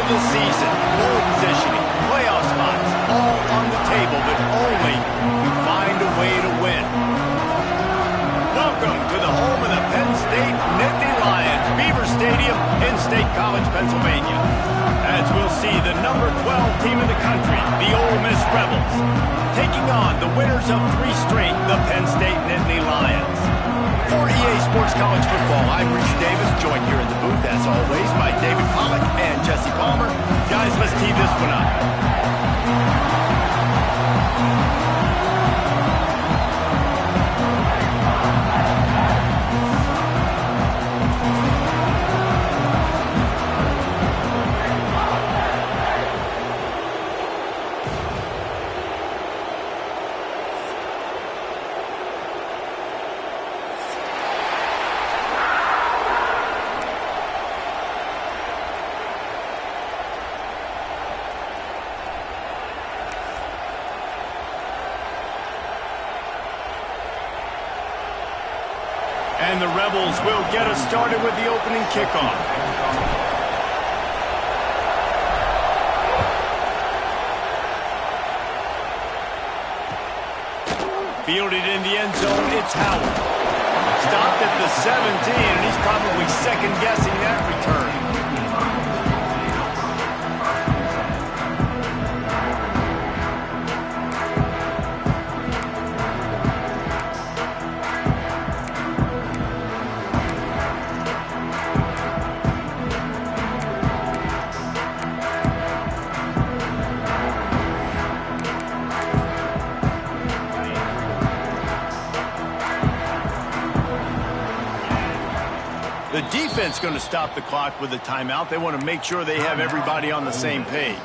the season. Goal positioning, playoff spots, all on the table, but only if you find a way to win. Welcome to the home of the Penn State Nittany Lions, Beaver Stadium in State College, Pennsylvania. As we'll see the number 12 team in the country, the Ole Miss Rebels, taking on the winners of 3 straight, the Penn State Nittany Lions. For EA Sports College Football, I'm Reese Davis, joined here in the booth, as always, by David Pollack and Jesse Palmer. Guys, let's tee this one up. And the Rebels will get us started with the opening kickoff. Fielded in the end zone, it's Howard. Stopped at the 17, and he's probably second-guessing that return. The defense going to stop the clock with a timeout. They want to make sure they have everybody on the same page.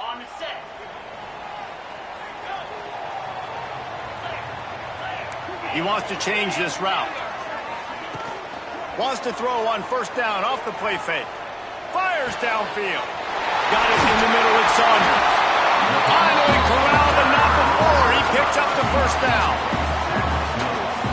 On the set. He wants to change this route. Wants to throw on first down off the play fake. Fires downfield. Got it in the middle with Saunders. Finally corralled and not before. He picks up the first down.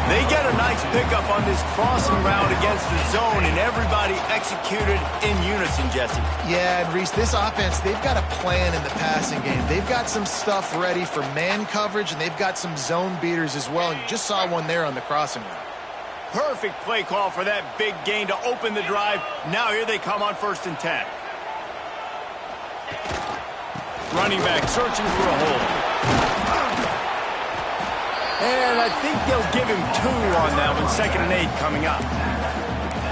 They get a nice pickup on this crossing route against the zone, and everybody executed in unison, Jesse. Yeah, and Reese, this offense, they've got a plan in the passing game. They've got some stuff ready for man coverage, and they've got some zone beaters as well. And you just saw one there on the crossing route. Perfect play call for that big gain to open the drive. Now here they come on 1st and 10. Running back searching for a hole. And I think they'll give him 2 on that one. 2nd and 8 coming up.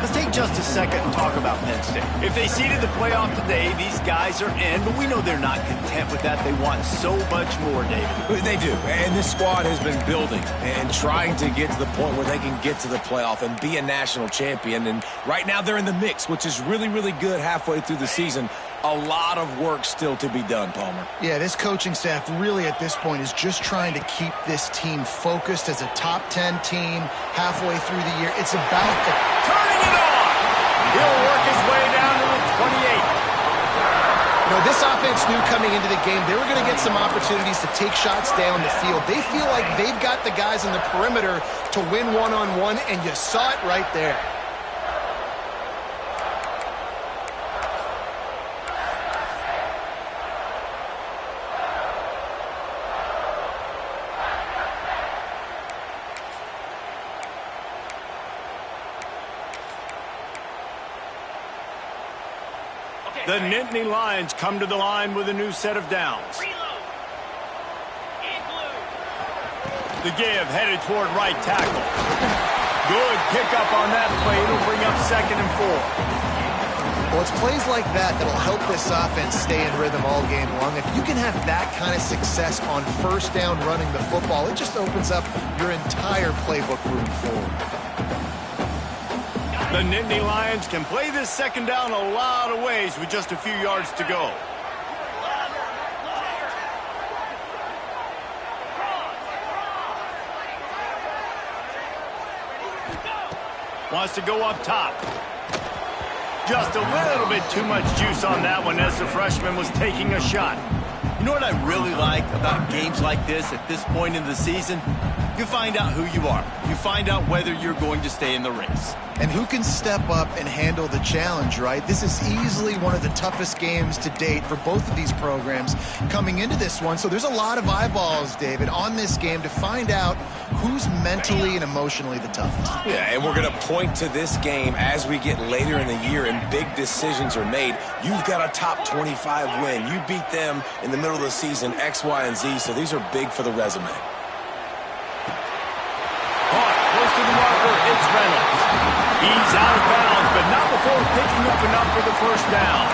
Let's take just a second and talk about Penn State. If they seeded the playoff today, these guys are in, but we know they're not content with that. They want so much more, David. They do, and this squad has been building and trying to get to the point where they can get to the playoff and be a national champion. And right now they're in the mix, which is really, really good halfway through the season. A lot of work still to be done, Palmer. Yeah, this coaching staff really at this point is just trying to keep this team focused as a top 10 team halfway through the year. It's about turning it on. He'll work his way down to the 28. You know, this offense knew coming into the game they were going to get some opportunities to take shots down the field. They feel like they've got the guys on the perimeter to win one-on-one, and you saw it right there. The Nittany Lions come to the line with a new set of downs. The give headed toward right tackle. Good pickup on that play. It'll bring up 2nd and 4. Well, it's plays like that that'll help this offense stay in rhythm all game long. If you can have that kind of success on 1st down running the football, it just opens up your entire playbook moving forward. The Nittany Lions can play this 2nd down a lot of ways with just a few yards to go. Wants to go up top. Just a little bit too much juice on that one as the freshman was taking a shot. You know what I really like about games like this at this point in the season? You find out who you are. You find out whether you're going to stay in the race. And who can step up and handle the challenge, right? This is easily one of the toughest games to date for both of these programs coming into this one. So there's a lot of eyeballs, David, on this game to find out who's mentally and emotionally the toughest. Yeah, and we're going to point to this game as we get later in the year and big decisions are made. You've got a top 25 win. You beat them in the middle of the season, X, Y, and Z, so these are big for the resume. Close to the marker, it's Reynolds. He's out of bounds, but not before picking up enough for the first down.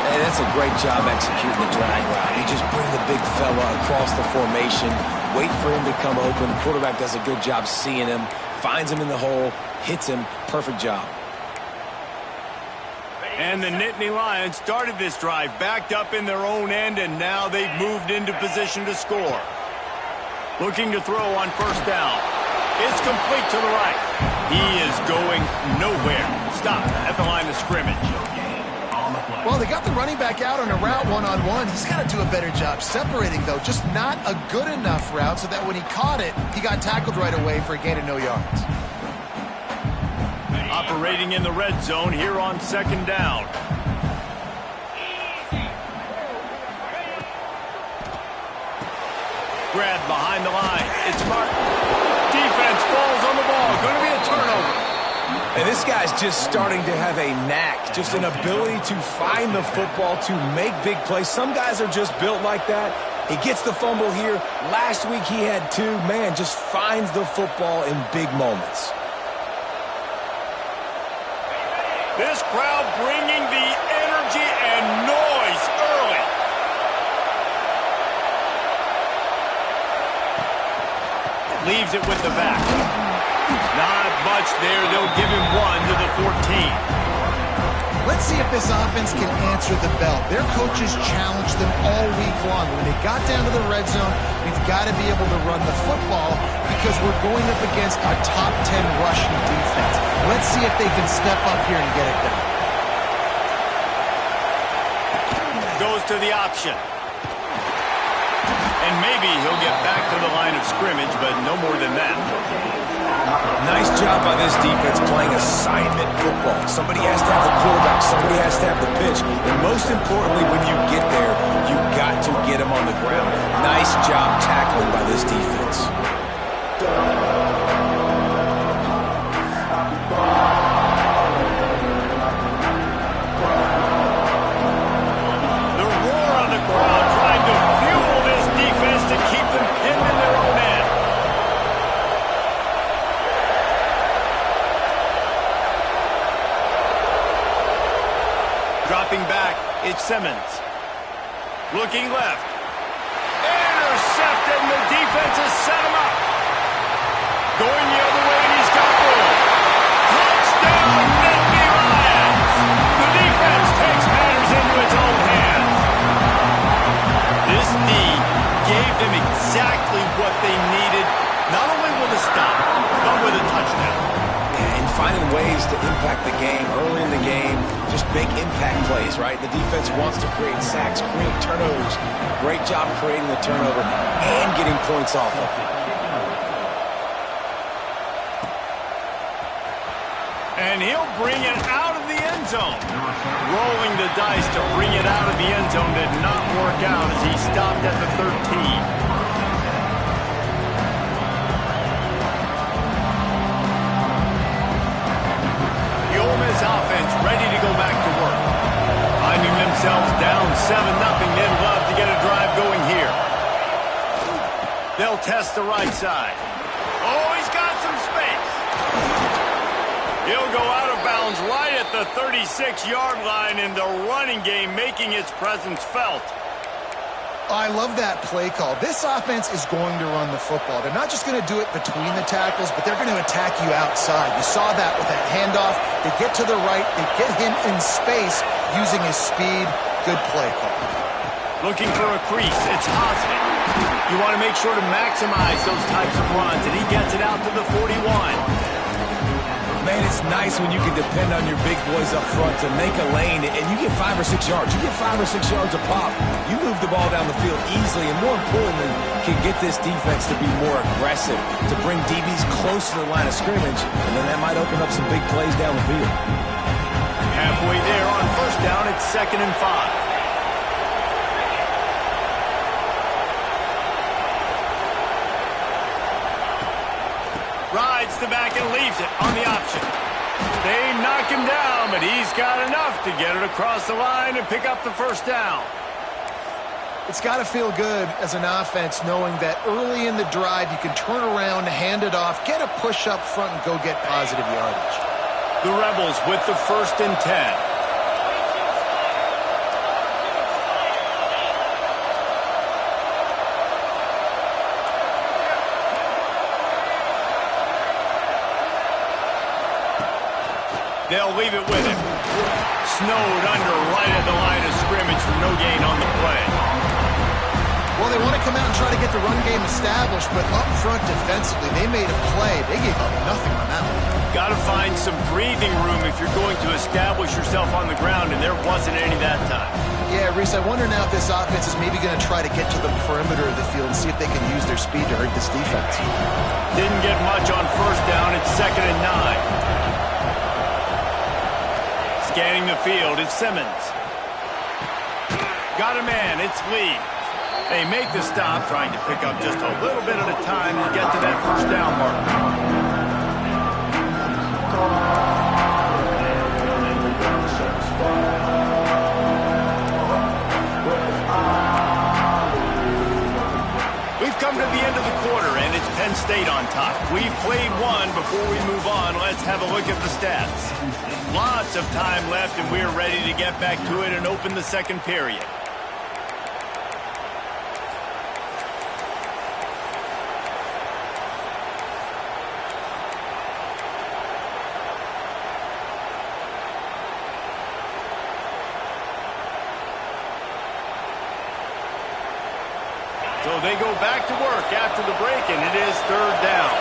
Hey, that's a great job executing the drag route. You just bring the big fella across the formation, wait for him to come open. The quarterback does a good job seeing him, finds him in the hole, hits him. Perfect job. And the Nittany Lions started this drive backed up in their own end, and now they've moved into position to score. Looking to throw on first down. It's complete to the right. He is going nowhere. Stop at the line of scrimmage. Well, they got the running back out on a route one-on-one. He's got to do a better job separating, though. Just not a good enough route so that when he caught it, he got tackled right away for a gain of no yards. Operating in the red zone here on second down. Grab behind the line. It's Martin. Defense falls on the ball. Going to be a turnover. And this guy's just starting to have a knack, just an ability to find the football, to make big plays. Some guys are just built like that. He gets the fumble here. Last week he had two. Man, just finds the football in big moments. This crowd bringing the energy and noise early. Leaves it with the back. Not much there. They'll give him one to the 14. Let's see if this offense can answer the bell. Their coaches challenged them all week long. When they got down to the red zone, we've got to be able to run the football because we're going up against a top 10 rushing defense. Let's see if they can step up here and get it done. Goes to the option. And maybe he'll get back to the line of scrimmage, but no more than that. Nice job by this defense playing assignment football. Somebody has to have the quarterback, somebody has to have the pitch, and most importantly, when you get there, you got to get him on the ground. Nice job tackling by this defense. The roar on the crowd trying to fuel this defense to keep them pinned in their own end. Dropping back, it's Simmons. Looking left. Intercepted, and the defense has set him up. Going the other way, and he's got room. Touchdown, Nittany Lions! The defense takes matters into its own hands. This D gave them exactly what they needed, not only with a stop, but with a touchdown. And finding ways to impact the game early in the game, just make impact plays, right? The defense wants to create sacks, create turnovers. Great job creating the turnover and getting points off of it. And he'll bring it out of the end zone. Rolling the dice to bring it out of the end zone did not work out as he stopped at the 13. Offense ready to go back to work. Finding themselves down 7-0, they'd love to get a drive going here. They'll test the right side. Oh, he's got some space. He'll go out of bounds right at the 36-yard line, and the running game making its presence felt. I love that play call. This offense is going to run the football. They're not just going to do it between the tackles, but they're going to attack you outside. You saw that with that handoff. They get to the right. They get him in space using his speed. Good play call. Looking for a crease. It's Hosnick. You want to make sure to maximize those types of runs, and he gets it out to the 41. Man, it's nice when you can depend on your big boys up front to make a lane, and you get 5 or 6 yards. You get 5 or 6 yards a pop. You move the ball down the field easily, and more importantly, can get this defense to be more aggressive, to bring DBs close to the line of scrimmage, and then that might open up some big plays down the field. Halfway there on first down, it's 2nd and 5. Rides the back and leaves it on the option. They knock him down, but he's got enough to get it across the line and pick up the first down. It's got to feel good as an offense knowing that early in the drive you can turn around, hand it off, get a push up front, and go get positive yardage. The Rebels with the 1st and 10. They'll leave it with him. Snowed under right at the line of scrimmage for no gain on the play. Well, they want to come out and try to get the run game established, but up front defensively, they made a play. They gave up nothing on that one. Got to find some breathing room if you're going to establish yourself on the ground, and there wasn't any that time. Yeah, Reese, I wonder now if this offense is maybe going to try to get to the perimeter of the field and see if they can use their speed to hurt this defense. Didn't get much on first down. It's 2nd and 9. Scanning the field, it's Simmons. Got a man, it's Lee. They make the stop, trying to pick up just a little bit at a time to get to that first down marker. We've come to the end of the quarter, and it's Penn State on top. We've played one. Before we move on, let's have a look at the stats. Lots of time left, and we're ready to get back to it and open the second period. So they go back to work after the break, and it is 3rd down.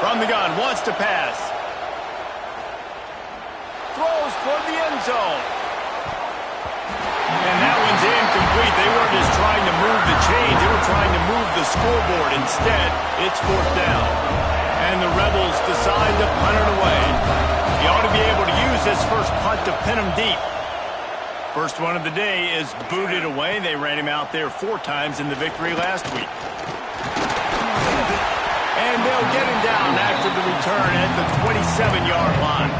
From the gun, wants to pass. Throws toward the end zone. And that one's incomplete. They weren't just trying to move the chains. They were trying to move the scoreboard. Instead, it's 4th down. And the Rebels decide to punt it away. He ought to be able to use this first punt to pin them deep. First one of the day is booted away. They ran him out there 4 times in the victory last week. And they'll get him down after the return at the 27-yard line.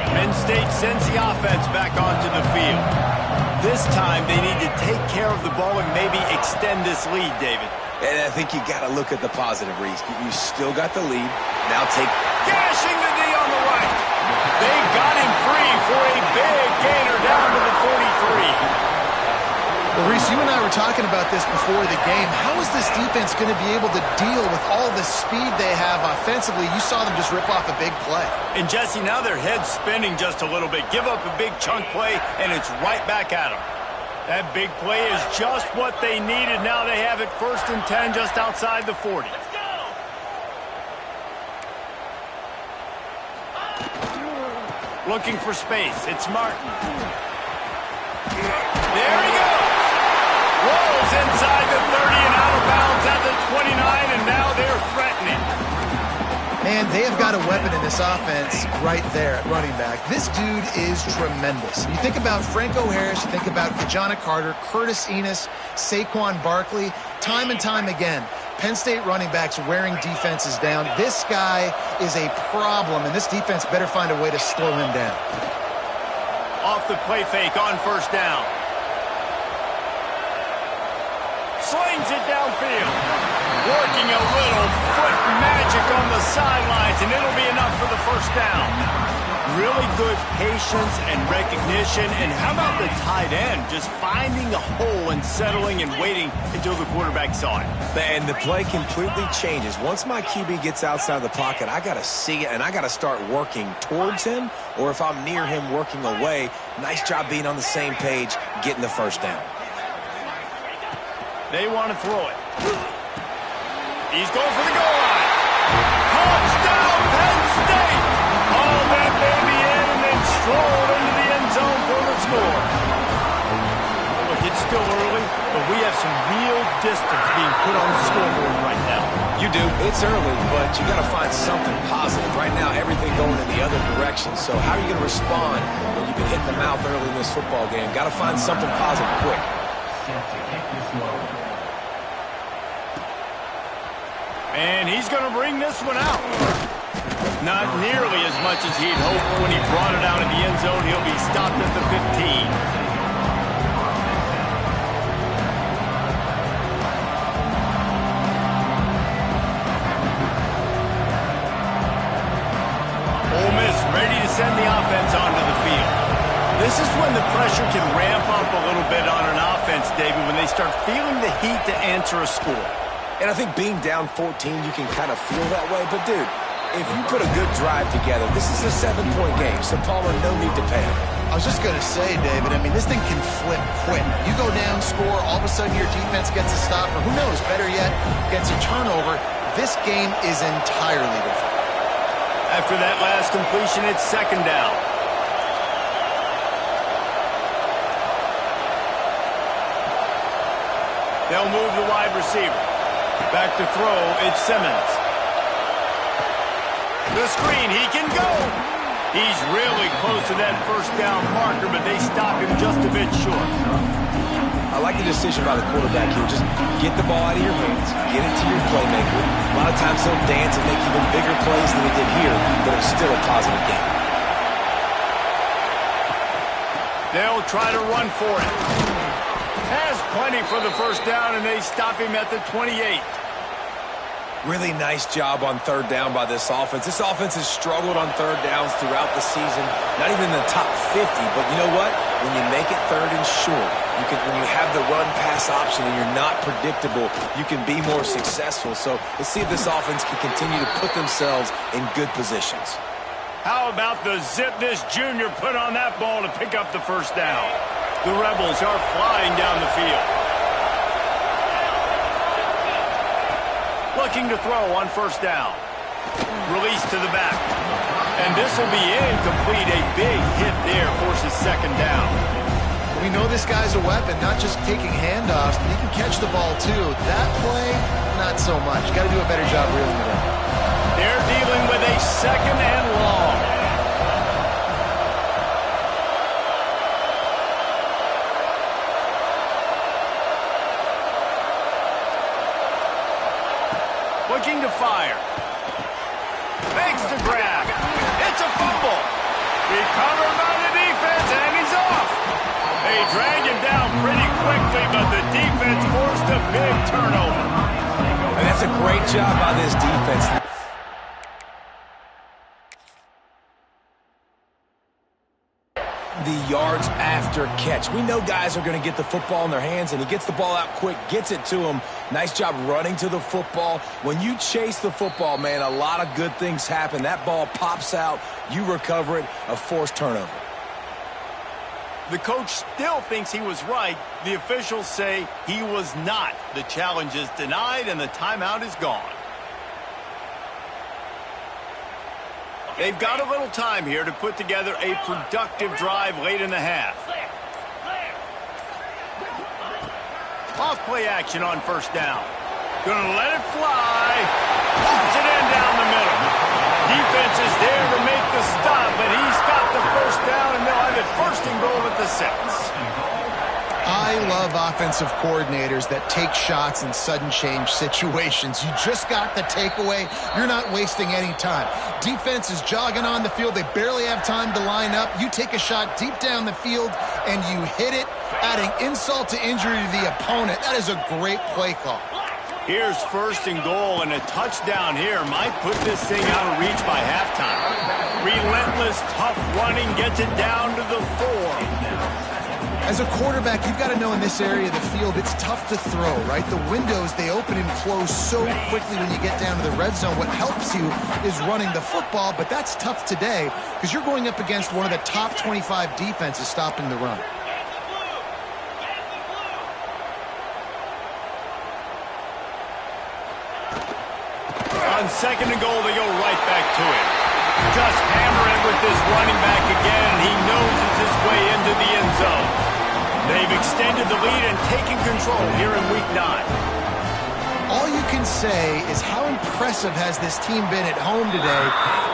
Penn State sends the offense back onto the field. This time, they need to take care of the ball and maybe extend this lead, David. And I think you got to look at the positive, Reese. You still got the lead. Now take... Gashing the knee on the right. They got him free for a big gainer down to the 43. Well, Reese, you and I were talking about this before the game. How is this defense going to be able to deal with all the speed they have offensively? You saw them just rip off a big play. And, Jesse, now their head's spinning just a little bit. Give up a big chunk play, and it's right back at them. That big play is just what they needed. Now they have it 1st and 10 just outside the 40. Let's go! Looking for space. It's Martin. There he goes. Rolls inside the 30 and out of bounds at the 29, and now they're threatening. Man, they have got a weapon in this offense right there at running back. This dude is tremendous. You think about Franco Harris, you think about Kajana Carter, Curtis Enis, Saquon Barkley, time and time again. Penn State running backs wearing defenses down. This guy is a problem, and this defense better find a way to slow him down. Off the play fake on first down. Slings it downfield. Working a little foot magic on the sidelines, and it'll be enough for the first down. Really good patience and recognition. And how about the tight end just finding a hole and settling and waiting until the quarterback saw it? And the play completely changes. Once my QB gets outside the pocket, I got to see it, and I got to start working towards him, or if I'm near him, working away. Nice job being on the same page, getting the first down. They want to throw it. He's going for the goal line. Touchdown, Penn State! All that baby in and then strolled into the end zone for the score. Look, it's still early, but we have some real distance being put on the scoreboard right now. You do. It's early, but you got to find something positive. Right now, everything going in the other direction. So how are you going to respond when you've been hit in the mouth early in this football game? Got to find something positive quick. And he's going to bring this one out. Not nearly as much as he'd hoped when he brought it out in the end zone. He'll be stopped at the 15. Ole Miss ready to send the offense onto the field. This is when the pressure can ramp up a little bit on an offense, David, when they start feeling the heat to answer a score. And I think being down 14, you can kind of feel that way. But, dude, if you put a good drive together, this is a 7-point game, so Palmer, no need to panic. I was just going to say, David, I mean, this thing can flip quick. You go down, score, all of a sudden your defense gets a stop, or who knows, better yet, gets a turnover. This game is entirely different. After that last completion, it's second down. They'll move the wide receiver. Back to throw, it's Simmons. The screen, he can go. He's really close to that first down marker, but they stop him just a bit short. I like the decision by the quarterback here. Just get the ball out of your hands, get it to your playmaker. A lot of times he'll dance and make even bigger plays than he did here, but it's still a positive game. They'll try to run for it. Has plenty for the first down, and they stop him at the 28. Really nice job on third down by this offense. This offense has struggled on third downs throughout the season. Not even in the top 50, but you know what? When you make it third and short, when you have the run-pass option and you're not predictable, you can be more successful. So let's see if this offense can continue to put themselves in good positions. How about the zip this junior put on that ball to pick up the first down? The Rebels are flying down the field. Looking to throw on first down. Release to the back. And this will be incomplete. A big hit there forces second down. We know this guy's a weapon, not just taking handoffs, but he can catch the ball too. That play, not so much. Got to do a better job reeling it in. They're dealing with a second and long. Looking to fire. Makes the grab. It's a fumble. Recovered by the defense, and he's off. They drag him down pretty quickly, but the defense forced a big turnover. And that's a great job by this defense. The yards after catch. We know guys are going to get the football in their hands, and he gets the ball out quick, gets it to him. Nice job running to the football. When you chase the football, man, a lot of good things happen. That ball pops out, you recover it, a forced turnover. The coach still thinks he was right. The officials say he was not. The challenge is denied, and the timeout is gone. They've got a little time here to put together a productive drive late in the half. Off play action on first down. Gonna let it fly. Pops it in down the middle. Defense is there to make the stop, but he's got the first down, and they'll have it first and goal at the 6. I love offensive coordinators that take shots in sudden change situations. You just got the takeaway. You're not wasting any time. Defense is jogging on the field. They barely have time to line up. You take a shot deep down the field, and you hit it, adding insult to injury to the opponent. That is a great play call. Here's 1st and goal, and a touchdown here might put this thing out of reach by halftime. Relentless, tough running gets it down to the 4. As a quarterback, you've got to know in this area of the field, it's tough to throw, right? The windows, they open and close so quickly when you get down to the red zone. What helps you is running the football, but that's tough today because you're going up against one of the top 25 defenses stopping the run. On 2nd and goal, they go right back to it. Just hammer it with this running back again. He noses his way into the end zone. They've extended the lead and taken control here in Week 9. All you can say is how impressive has this team been at home today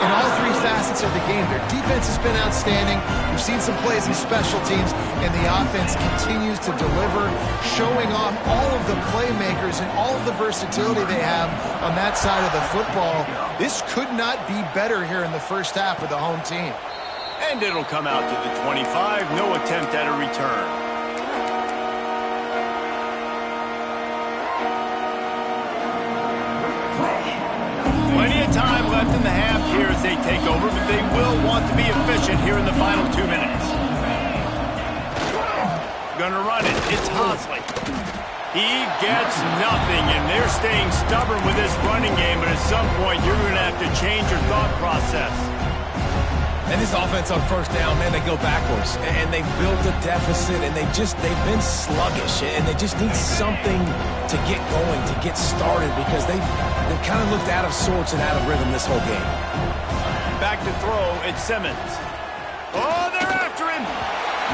in all 3 facets of the game. Their defense has been outstanding. We've seen some plays in special teams, and the offense continues to deliver, showing off all of the playmakers and all of the versatility they have on that side of the football. This could not be better here in the first half for the home team. And it'll come out to the 25. No attempt at a return. Plenty of time left in the half here as they take over, but they will want to be efficient here in the final 2 minutes. Gonna run it. It's Hosley. He gets nothing, and they're staying stubborn with this running game, but at some point you're going to have to change your thought process. And this offense on 1st down, man, they go backwards. And they built a deficit, and they've been sluggish. And they just need something to get going, to get started, because they've kind of looked out of sorts and out of rhythm this whole game. Back to throw, it's Simmons. Oh, they're after him!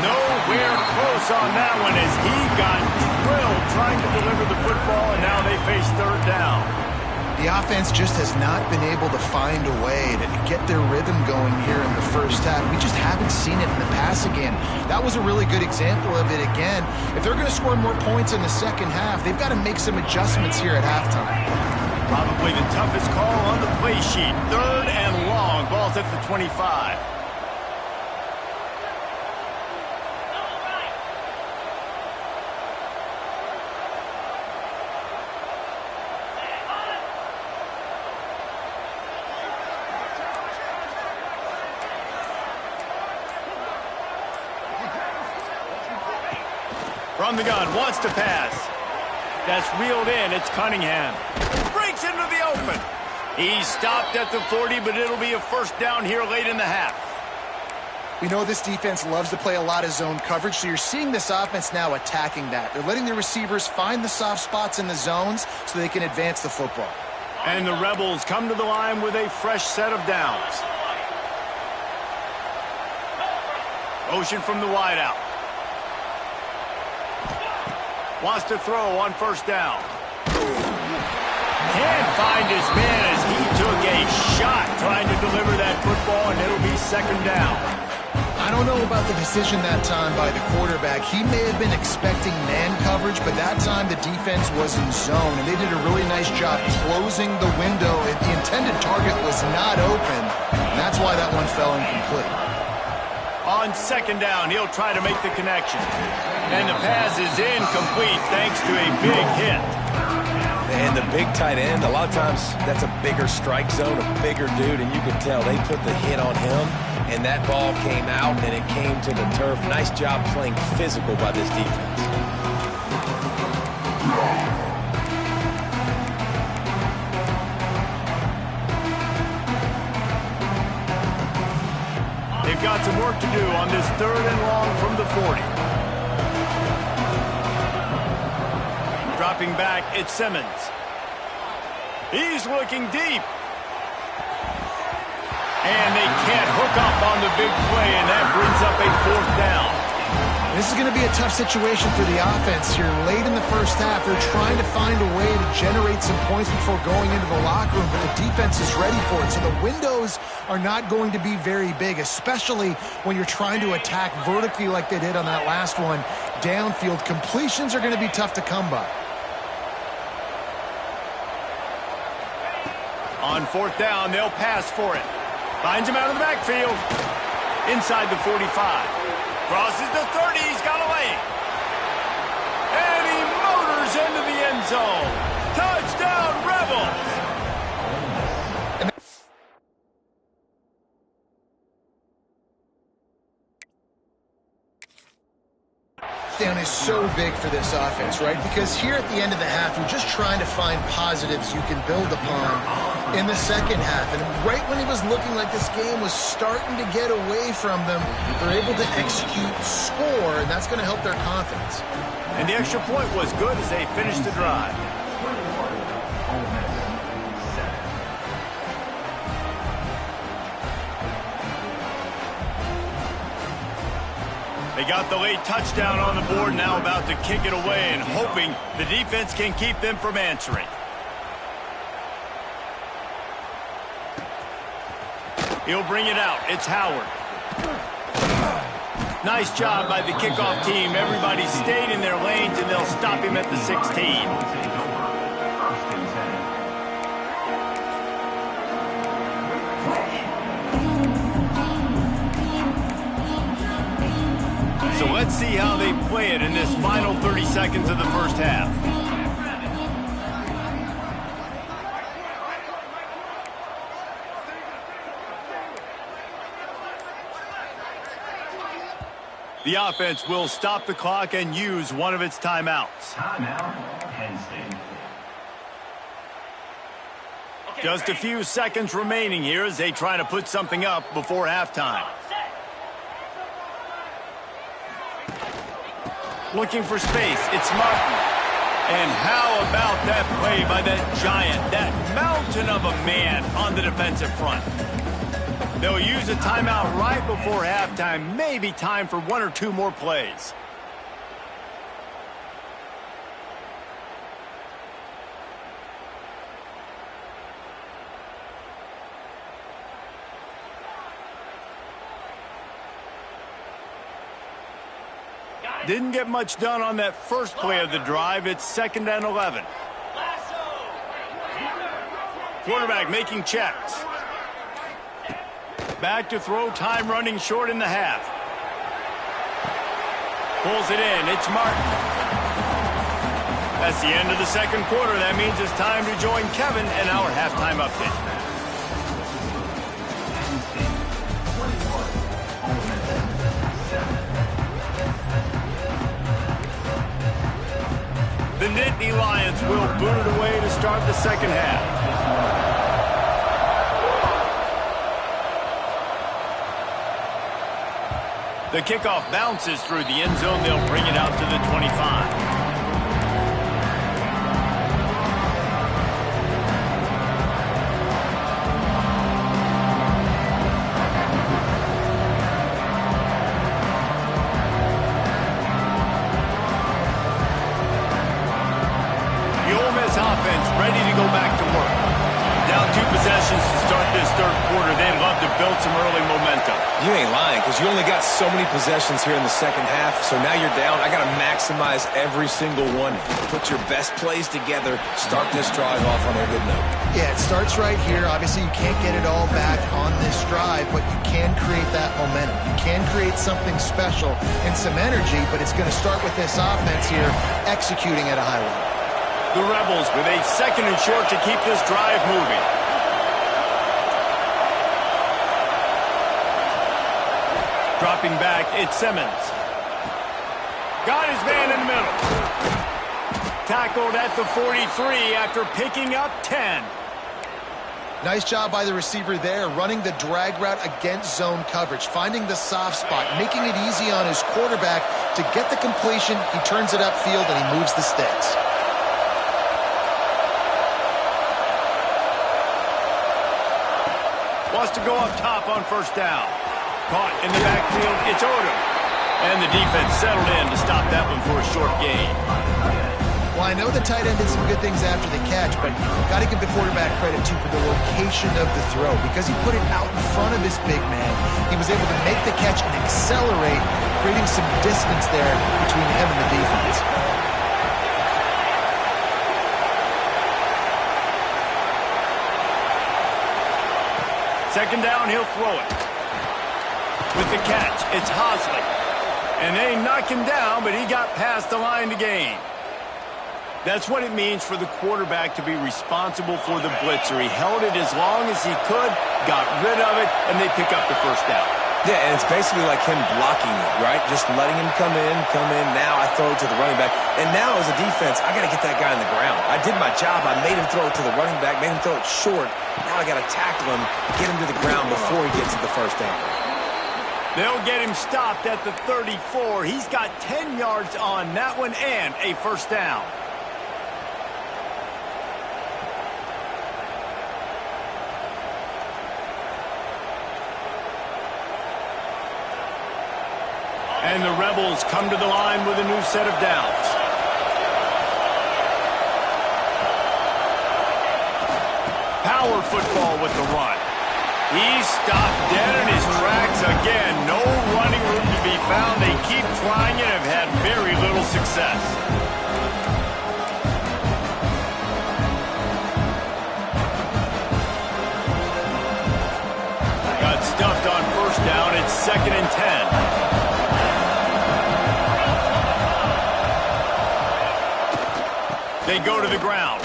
Nowhere close on that one as he got drilled trying to deliver the football, and now they face 3rd down. The offense just has not been able to find a way to get their rhythm going here in the first half. We just haven't seen it in the passing game. That was a really good example of it again. If they're going to score more points in the second half, they've got to make some adjustments here at halftime. Probably the toughest call on the play sheet. 3rd and long. Ball's at the 25. From the gun, wants to pass. That's reeled in. It's Cunningham. Breaks into the open. He stopped at the 40, but it'll be a 1st down here late in the half. We know this defense loves to play a lot of zone coverage, so you're seeing this offense now attacking that. They're letting the receivers find the soft spots in the zones so they can advance the football. And the Rebels come to the line with a fresh set of downs. Motion from the wideout. Wants to throw on 1st down. Can't find his man as he took a shot trying to deliver that football, and it'll be 2nd down. I don't know about the decision that time by the quarterback. He may have been expecting man coverage, but that time the defense was in zone, and they did a really nice job closing the window. The intended target was not open, and that's why that one fell incomplete. On 2nd down, he'll try to make the connection. And the pass is incomplete thanks to a big hit. And the big tight end, a lot of times that's a bigger strike zone, a bigger dude, and you can tell they put the hit on him, and that ball came out, and it came to the turf. Nice job playing physical by this defense. They've got some work to do on this 3rd and long from the 40. Dropping back, it's Simmons. He's looking deep. And they can't hook up on the big play, and that brings up a 4th down. This is going to be a tough situation for the offense here. Late in the first half, they're trying to find a way to generate some points before going into the locker room, but the defense is ready for it. So the windows are not going to be very big, especially when you're trying to attack vertically like they did on that last one. Downfield completions are going to be tough to come by. On 4th down, they'll pass for it. Finds him out of the backfield. Inside the 45. Crosses the 30. He's got a lane. And he motors into the end zone. Touchdown! down is so big for this offense, right? Because here at the end of the half, you're just trying to find positives you can build upon in the second half. And right when it was looking like this game was starting to get away from them, they're able to execute, score, and that's going to help their confidence. And the extra point was good as they finished the drive. They got the late touchdown on the board, now about to kick it away and hoping the defense can keep them from answering. He'll bring it out. It's Howard. Nice job by the kickoff team. Everybody stayed in their lanes, and they'll stop him at the 16. So let's see how they play it in this final 30 seconds of the first half. The offense will stop the clock and use one of its timeouts. Timeout, Penn State. Just a few seconds remaining here as they try to put something up before halftime. Looking for space, it's Martin. And how about that play by that giant, that mountain of a man on the defensive front? They'll use a timeout right before halftime, maybe time for one or two more plays. Didn't get much done on that first play of the drive. It's 2nd and 11. Quarterback making checks. Back to throw, time running short in the half. Pulls it in, it's Martin. That's the end of the second quarter. That means it's time to join Kevin and our halftime update. The Nittany Lions will boot it away to start the second half. The kickoff bounces through the end zone. They'll bring it out to the 25. Offense ready to go back to work. Down 2 possessions to start this third quarter. They'd love to build some early momentum. You ain't lying, because you only got so many possessions here in the second half, so now you're down. I got to maximize every single one. Put your best plays together. Start this drive off on a good note. Yeah, it starts right here. Obviously, you can't get it all back on this drive, but you can create that momentum. You can create something special and some energy, but it's going to start with this offense here executing at a high level. The Rebels with a 2nd and short to keep this drive moving. Dropping back, it's Simmons. Got his man in the middle. Tackled at the 43 after picking up 10. Nice job by the receiver there, running the drag route against zone coverage, finding the soft spot, making it easy on his quarterback to get the completion. He turns it upfield and he moves the sticks. Wants to go up top on first down. Caught in the backfield, it's Odom. And the defense settled in to stop that one for a short gain. Well, I know the tight end did some good things after the catch, but got to give the quarterback credit, too, for the location of the throw. Because he put it out in front of his big man, he was able to make the catch and accelerate, creating some distance there between him and the defense. Second down, he'll throw it. With the catch, it's Hosley. And they knock him down, but he got past the line to gain. That's what it means for the quarterback to be responsible for the blitzer. He held it as long as he could, got rid of it, and they pick up the first down. Yeah, and it's basically like him blocking it, right? Just letting him come in. Now I throw it to the running back. And now as a defense, I got to get that guy on the ground. I did my job. I made him throw it to the running back, made him throw it short. Now I got to tackle him, get him to the ground before he gets to the first down. They'll get him stopped at the 34. He's got 10 yards on that one and a first down. And the Rebels come to the line with a new set of downs. Power football with the run. He's stopped dead in his tracks again. No running room to be found. They keep trying it and have had very little success. Got stuffed on first down. It's 2nd and 10. They go to the ground.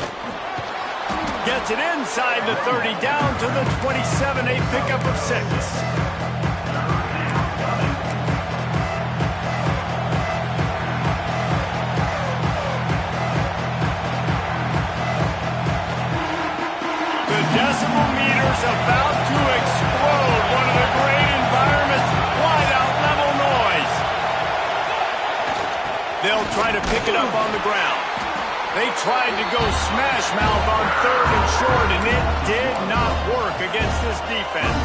Gets it inside the 30, down to the 27, a pickup of 6. The decimal meter's about to explode. One of the great environments, wide out level noise. They'll try to pick it up on the ground. They tried to go smash mouth on 3rd and short, and it did not work against this defense.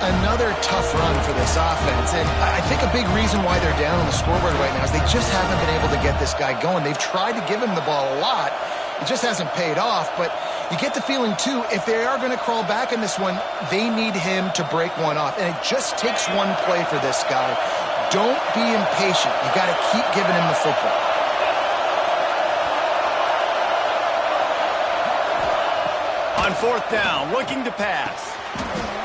Another tough run for this offense, and I think a big reason why they're down on the scoreboard right now is they just haven't been able to get this guy going. They've tried to give him the ball a lot. It just hasn't paid off, but you get the feeling, too, if they are going to crawl back in this one, they need him to break one off, and it just takes one play for this guy. Don't be impatient. You got to keep giving him the football. On 4th down, looking to pass.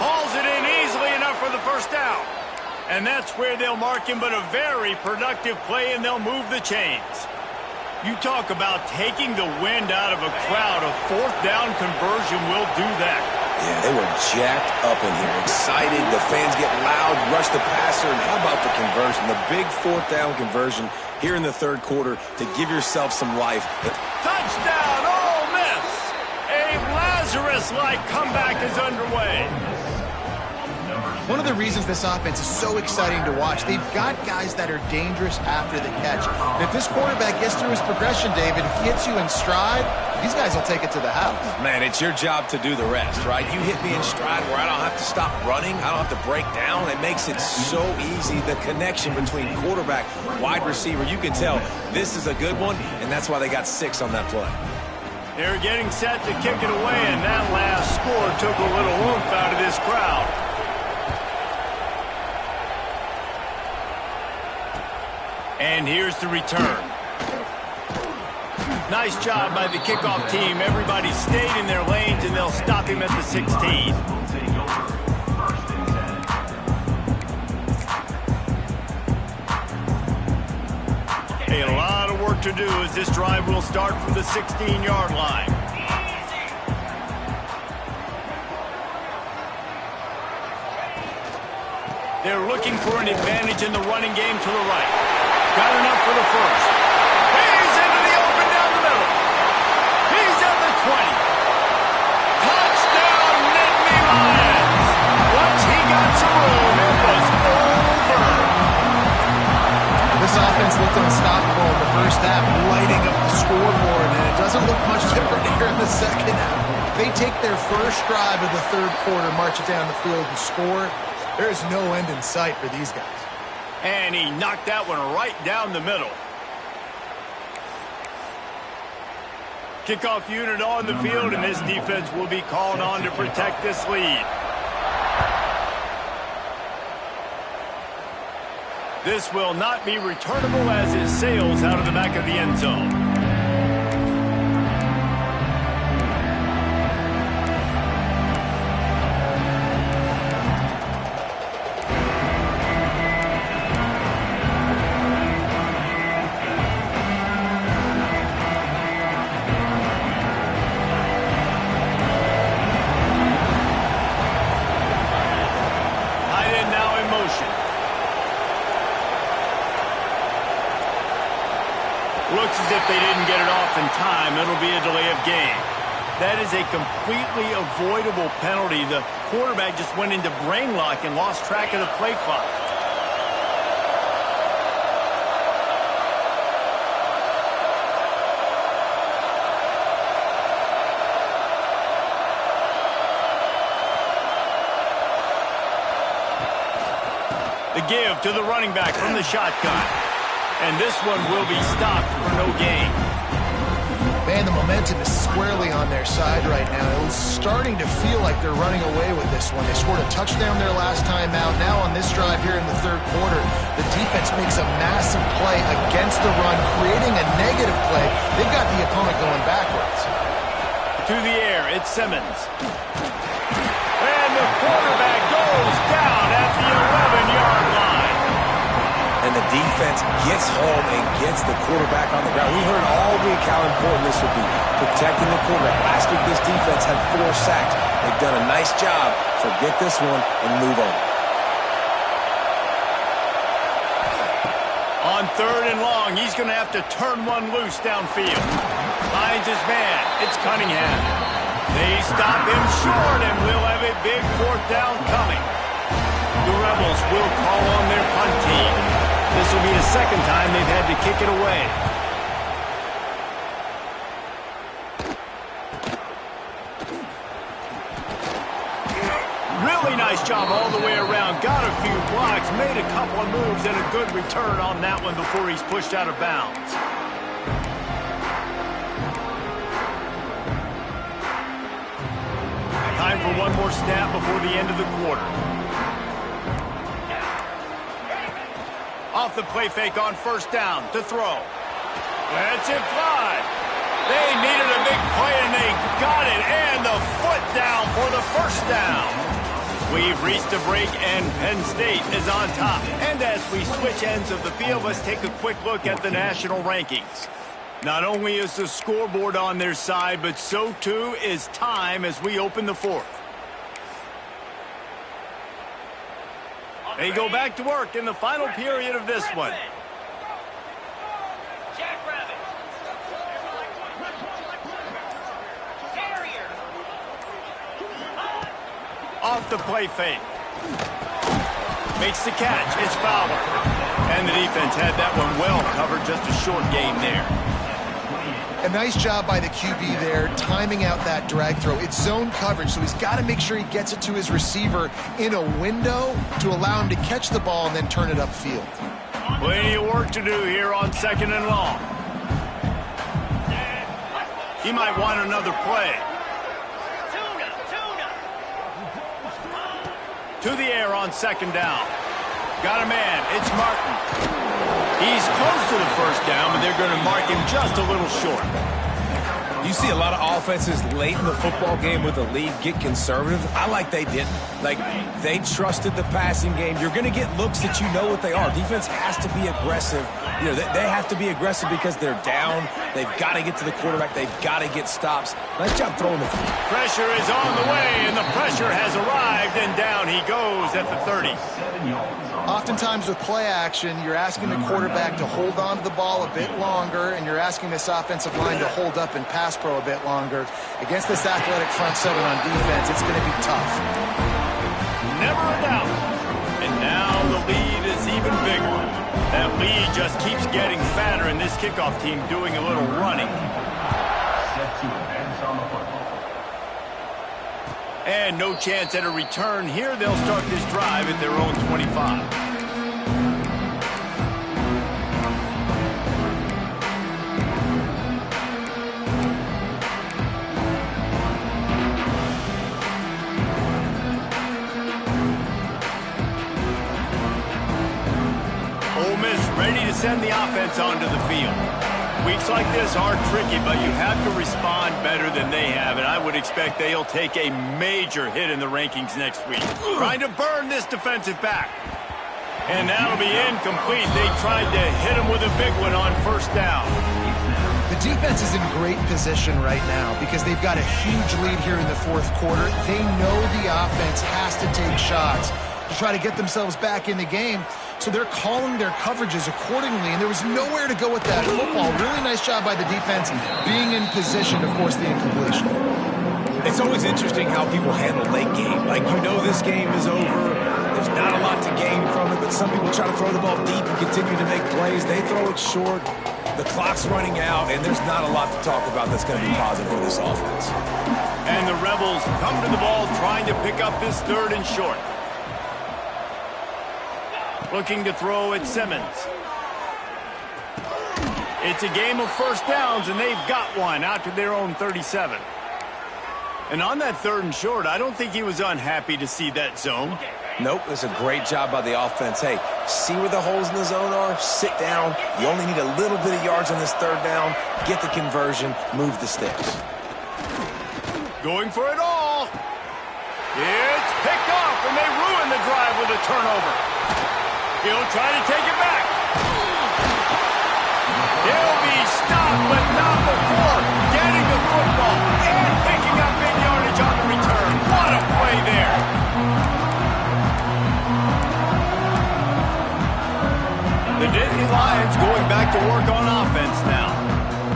Hauls it in easily enough for the first down. And that's where they'll mark him, but a very productive play, and they'll move the chains. You talk about taking the wind out of a crowd. A 4th down conversion will do that. Yeah, they were jacked up in here, excited. The fans get loud, rush the passer, and how about the conversion? The big 4th down conversion here in the 3rd quarter to give yourself some life. Touchdown, Ole Miss! A Lazarus-like comeback is underway. One of the reasons this offense is so exciting to watch, they've got guys that are dangerous after the catch. And if this quarterback gets through his progression, David, hits you in stride, these guys will take it to the house. Man, it's your job to do the rest, right? You hit me in stride where I don't have to stop running. I don't have to break down. It makes it so easy. The connection between quarterback, wide receiver, you can tell this is a good one, and that's why they got 6 on that play. They're getting set to kick it away, and that last score took a little oomph out of this crowd. And here's the return. Nice job by the kickoff team. Everybody stayed in their lanes, and they'll stop him at the 16. A lot of work to do as this drive will start from the 16-yard line. They're looking for an advantage in the running game to the right. Got enough for the first. He's into the open down the middle. He's at the 20. Touchdown, Nittany Lions. Once he got some room, it was over. This offense looked unstoppable in the first half, lighting up the scoreboard, and it doesn't look much different here in the second half. They take their first drive of the 3rd quarter, march it down the field, and score. There is no end in sight for these guys. And he knocked that one right down the middle. Kickoff unit on the field, and this defense will be called on to protect this lead. This will not be returnable as it sails out of the back of the end zone. Looks as if they didn't get it off in time. It'll be a delay of game. That is a completely avoidable penalty. The quarterback just went into brain lock and lost track of the play clock. The give to the running back from the shotgun. And this one will be stopped for no gain. Man, the momentum is squarely on their side right now. It's starting to feel like they're running away with this one. They scored a touchdown their last time out. Now on this drive here in the third quarter, the defense makes a massive play against the run, creating a negative play. They've got the opponent going backwards. To the air, it's Simmons. And the quarterback goes down at the 11-yard line. And the defense gets home and gets the quarterback on the ground. We heard all week how important this would be, protecting the quarterback. Last week, this defense had 4 sacks. They've done a nice job. Forget this one and move on. On 3rd and long, he's going to have to turn one loose downfield. Finds his man. It's Cunningham. They stop him short, and we'll have a big 4th down coming. The Rebels will call on their punt team. This will be the second time they've had to kick it away. Really nice job all the way around. Got a few blocks, made a couple of moves, and a good return on that one before he's pushed out of bounds. Time for one more snap before the end of the quarter. Off the play fake on 1st down to throw. That's it fly. They needed a big play and they got it. And the foot down for the 1st down. We've reached a break and Penn State is on top. And as we switch ends of the field, let's take a quick look at the national rankings. Not only is the scoreboard on their side, but so too is time as we open the 4th. They go back to work in the final period of this one. Off the play fake. Makes the catch. It's Fowler. And the defense had that one well covered. Just a short gain there. A nice job by the QB there, timing out that drag throw. It's zone coverage, so he's got to make sure he gets it to his receiver in a window to allow him to catch the ball and then turn it upfield. Plenty of work to do here on 2nd and long. He might want another play. To the air on 2nd down. Got a man. It's Martin. He's close to the 1st down, but they're going to mark him just a little short. You see a lot of offenses late in the football game with the lead get conservative. I like they didn't. Like, they trusted the passing game. You're going to get looks that you know what they are. Defense has to be aggressive. You know, they have to be aggressive because they're down. They've got to get to the quarterback. They've got to get stops. Nice job throwing the football. Pressure is on the way, and the pressure has arrived, and down he goes at the 30. Oftentimes with play action, you're asking the quarterback to hold on to the ball a bit longer, and you're asking this offensive line to hold up and pass pro a bit longer. Against this athletic front 7 on defense, it's going to be tough. Never a doubt. And now the lead is even bigger. That lead just keeps getting fatter, and this kickoff team doing a little running. Set to advance on the football. And no chance at a return here. They'll start this drive at their own 25. Ole Miss ready to send the offense onto the field. Weeks like this are tricky, but you have to respond better than they have, and I would expect they'll take a major hit in the rankings next week. Trying to burn this defensive back. And that'll be incomplete. They tried to hit him with a big one on 1st down. The defense is in great position right now because they've got a huge lead here in the 4th quarter. They know the offense has to take shots to try to get themselves back in the game. so they're calling their coverages accordingly, and there was nowhere to go with that football. Really nice job by the defense being in position to force the incompletion. It's always interesting how people handle late game. Like, you know this game is over. There's not a lot to gain from it, but some people try to throw the ball deep and continue to make plays. They throw it short. The clock's running out, and there's not a lot to talk about that's going to be positive for this offense. And the Rebels come to the ball trying to pick up this 3rd and short. Looking to throw at Simmons. It's a game of first downs, and they've got one out to their own 37. And on that 3rd and short, I don't think he was unhappy to see that zone. Nope, it's a great job by the offense. Hey, see where the holes in the zone are? Sit down. You only need a little bit of yards on this 3rd down. Get the conversion. Move the sticks. Going for it all. It's picked off, and they ruin the drive with a turnover. He'll try to take it back. He'll be stopped, but not before getting the football and picking up big yardage on the return. What a play there. The Nittany Lions going back to work on offense now.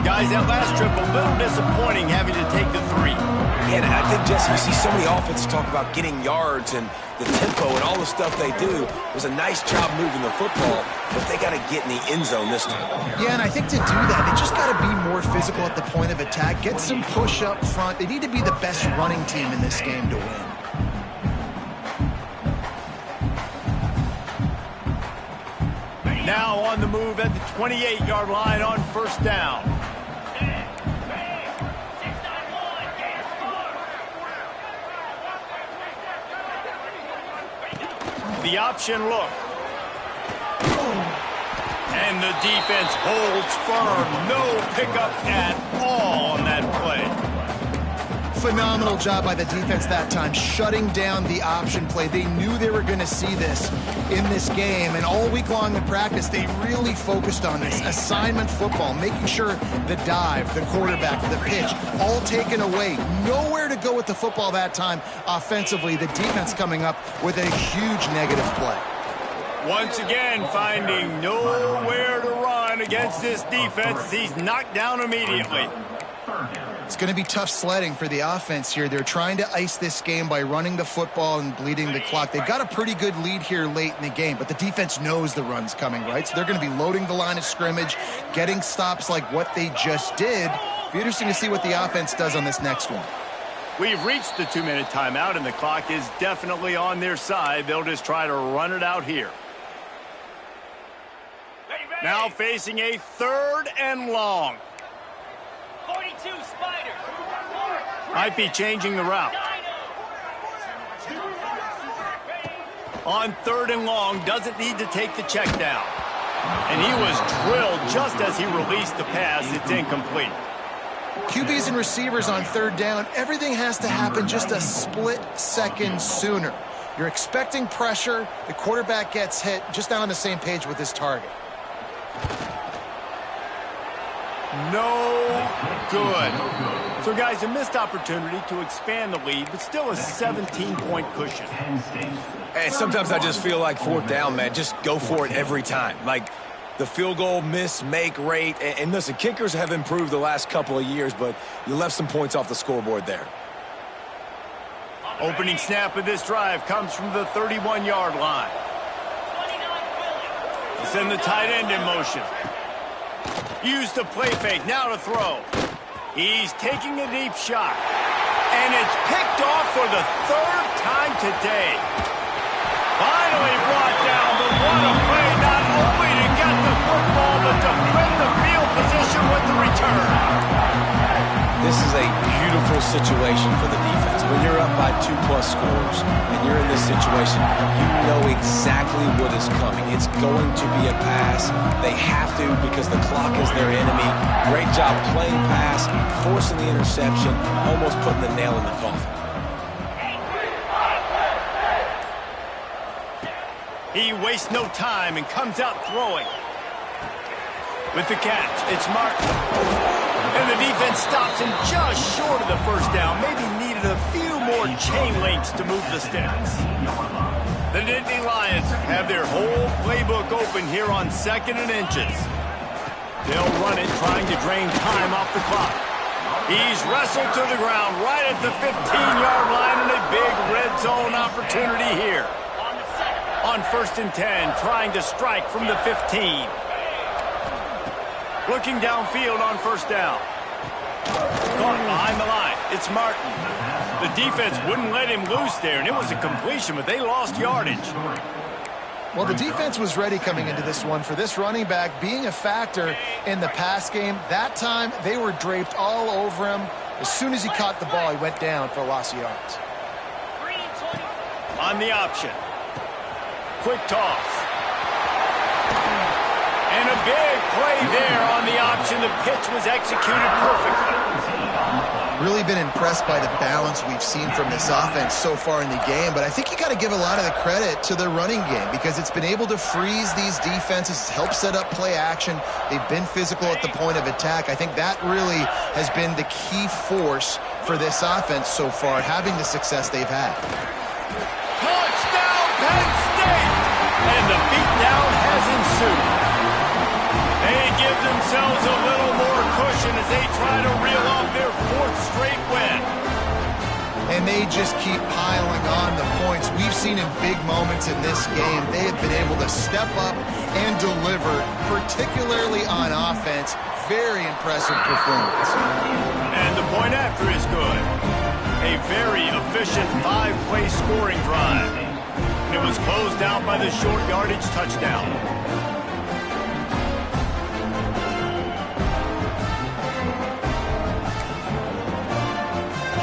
Guys, that last trip, a little disappointing having to take the 3. And I think, Jesse, you see so many offenses talk about getting yards and the tempo and all the stuff they do. It was a nice job moving the football, but they got to get in the end zone this time. Yeah, and I think to do that, they just got to be more physical at the point of attack, get some push up front. They need to be the best running team in this game to win. Now on the move at the 28-yard line on 1st down. The option look. And the defense holds firm. No pickup at all on that play. Phenomenal job by the defense that time, shutting down the option play. They knew they were going to see this in this game, and all week long in practice, they really focused on this. Assignment football, making sure the dive, the quarterback, the pitch, all taken away. Nowhere to go with the football that time offensively. The defense coming up with a huge negative play. Once again, finding nowhere to run against this defense. He's knocked down immediately. It's going to be tough sledding for the offense here. They're trying to ice this game by running the football and bleeding the clock. They've got a pretty good lead here late in the game, but the defense knows the run's coming, right? So they're going to be loading the line of scrimmage, getting stops like what they just did. Be interesting to see what the offense does on this next one. We've reached the 2-minute timeout, and the clock is definitely on their side. They'll just try to run it out here. Now facing a 3rd and long. 42 Spider. Might be changing the route. On 3rd and long, doesn't need to take the check down. And he was drilled just as he released the pass. It's incomplete. QBs and receivers on 3rd down, everything has to happen just a split second sooner. You're expecting pressure, the quarterback gets hit, just not on the same page with his target. No good. So, guys, a missed opportunity to expand the lead, but still a 17-point cushion. And sometimes I just feel like 4th down, man, just go for it every time. Like the field goal miss-make rate. And listen, kickers have improved the last couple of years, but you left some points off the scoreboard there. Opening snap of this drive comes from the 31-yard line. Send the tight end in motion. Use the play fake, now to throw. He's taking a deep shot. And it's picked off for the 3rd time today. Finally brought down, but what a play, not only to get the football, but to win the field position with the return. This is a beautiful situation for the defense. When you're up by 2+ scores and you're in this situation, you know exactly what is coming. It's going to be a pass. They have to because the clock is their enemy. Great job playing pass, forcing the interception, almost putting the nail in the coffin. He wastes no time and comes out throwing. With the catch, it's Martin. And the defense stops him just short of the 1st down. Maybe needed a few more chain links to move the sticks. The Nittany Lions have their whole playbook open here on 2nd and inches. They'll run it, trying to drain time off the clock. He's wrestled to the ground right at the 15-yard line, and a big red zone opportunity here. On 1st and 10, trying to strike from the 15. Looking downfield on 1st down. Caught behind the line. It's Martin. The defense wouldn't let him loose there, and it was a completion, but they lost yardage. Well, the defense was ready coming into this one for this running back being a factor in the pass game. That time, they were draped all over him. As soon as he caught the ball, he went down for a loss of yards. On the option. Quick toss. And a big play there on the option. The pitch was executed perfectly. Really been impressed by the balance we've seen from this offense so far in the game, but I think you got to give a lot of the credit to the running game because it's been able to freeze these defenses, help set up play action. They've been physical at the point of attack. I think that really has been the key force for this offense so far, having the success they've had. Touchdown, Penn State! And the beatdown has ensued. They give themselves a little more cushion as they try to reel off their 4th straight win. And they just keep piling on the points. We've seen in big moments in this game, they have been able to step up and deliver, particularly on offense. Very impressive performance. And the point after is good. A very efficient 5-play scoring drive. And it was closed out by the short yardage touchdown.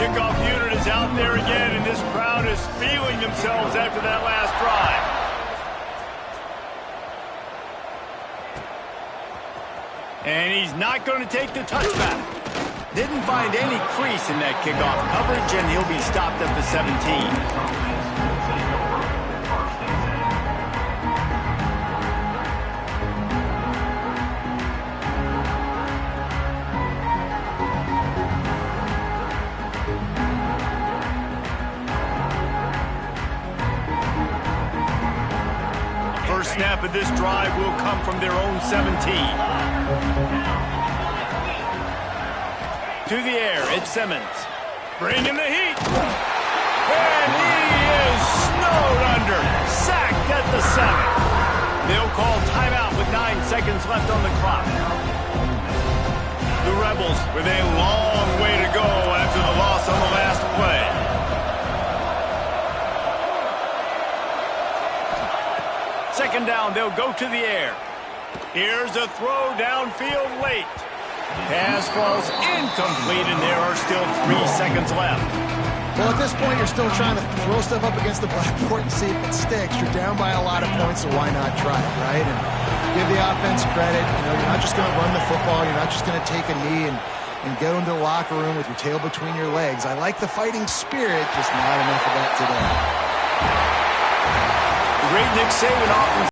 Kickoff unit is out there again, and this crowd is feeling themselves after that last drive. And he's not going to take the touchback. Didn't find any crease in that kickoff coverage, and he'll be stopped at the 17. First snap of this drive will come from their own 17. To the air, it's Simmons. Bringing the heat. And he is snowed under. Sacked at the 7. They'll call timeout with 9 seconds left on the clock. The Rebels with a long way to go after the loss on the last play. Second down, they'll go to the air. Here's a throw downfield late. Pass falls incomplete, and there are still 3 seconds left. Well, at this point, you're still trying to throw stuff up against the blackboard and see if it sticks. You're down by a lot of points, so why not try it, right? And give the offense credit. You know, you're not just going to run the football. You're not just going to take a knee and go into the locker room with your tail between your legs. I like the fighting spirit, just not enough of that today. The great Nick Saban often